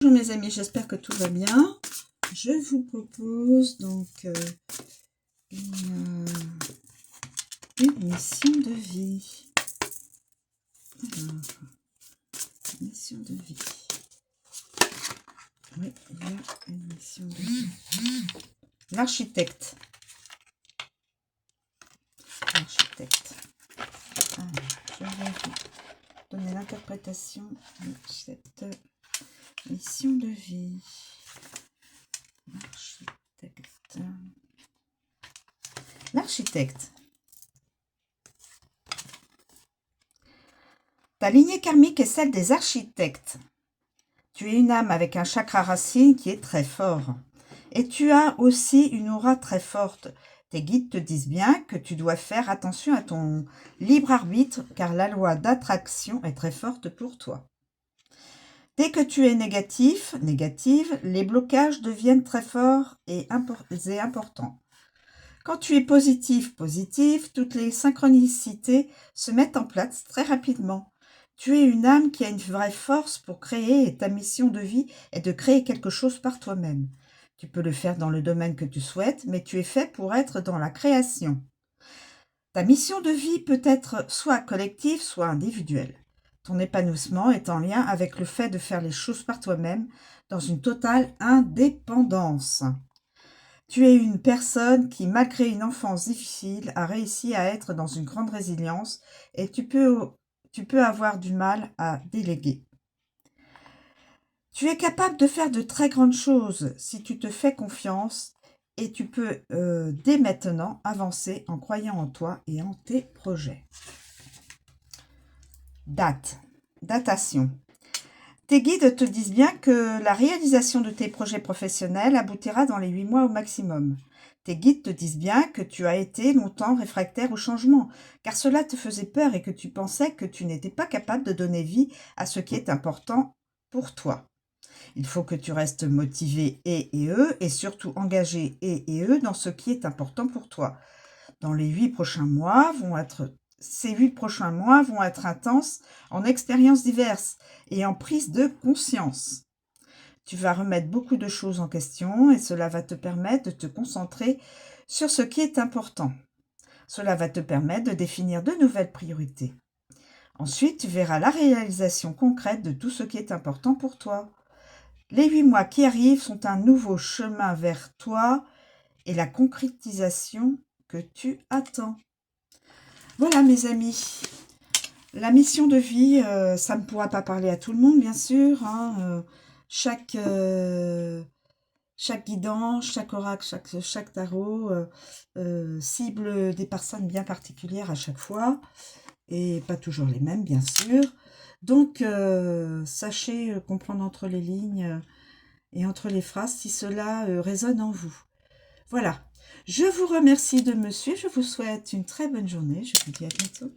Bonjour mes amis, j'espère que tout va bien. Je vous propose donc une mission de vie. Alors, mission de vie. Oui, il y a une mission de vie. L'architecte. L'architecte. Alors, je vais vous donner l'interprétation de cette mission de vie. L'architecte. L'architecte. Ta lignée karmique est celle des architectes. Tu es une âme avec un chakra racine qui est très fort. Et tu as aussi une aura très forte. Tes guides te disent bien que tu dois faire attention à ton libre arbitre car la loi d'attraction est très forte pour toi. Dès que tu es négative, les blocages deviennent très forts et importants. Quand tu es positif, toutes les synchronicités se mettent en place très rapidement. Tu es une âme qui a une vraie force pour créer et ta mission de vie est de créer quelque chose par toi-même. Tu peux le faire dans le domaine que tu souhaites, mais tu es fait pour être dans la création. Ta mission de vie peut être soit collective, soit individuelle. Ton épanouissement est en lien avec le fait de faire les choses par toi-même dans une totale indépendance. Tu es une personne qui, malgré une enfance difficile, a réussi à être dans une grande résilience et tu peux avoir du mal à déléguer. Tu es capable de faire de très grandes choses si tu te fais confiance et tu peux dès maintenant avancer en croyant en toi et en tes projets. Datation. Tes guides te disent bien que la réalisation de tes projets professionnels aboutira dans les 8 mois au maximum. Tes guides te disent bien que tu as été longtemps réfractaire au changement, car cela te faisait peur et que tu pensais que tu n'étais pas capable de donner vie à ce qui est important pour toi. Il faut que tu restes motivé et surtout engagé dans ce qui est important pour toi. Ces 8 prochains mois vont être intenses en expériences diverses et en prise de conscience. Tu vas remettre beaucoup de choses en question et cela va te permettre de te concentrer sur ce qui est important. Cela va te permettre de définir de nouvelles priorités. Ensuite, tu verras la réalisation concrète de tout ce qui est important pour toi. Les 8 mois qui arrivent sont un nouveau chemin vers toi et la concrétisation que tu attends. Voilà mes amis, la mission de vie, ça ne pourra pas parler à tout le monde bien sûr. Chaque guidance, chaque oracle, chaque tarot cible des personnes bien particulières à chaque fois. Et pas toujours les mêmes bien sûr. Donc sachez comprendre entre les lignes et entre les phrases si cela résonne en vous. Voilà. Je vous remercie de me suivre. Je vous souhaite une très bonne journée. Je vous dis à bientôt.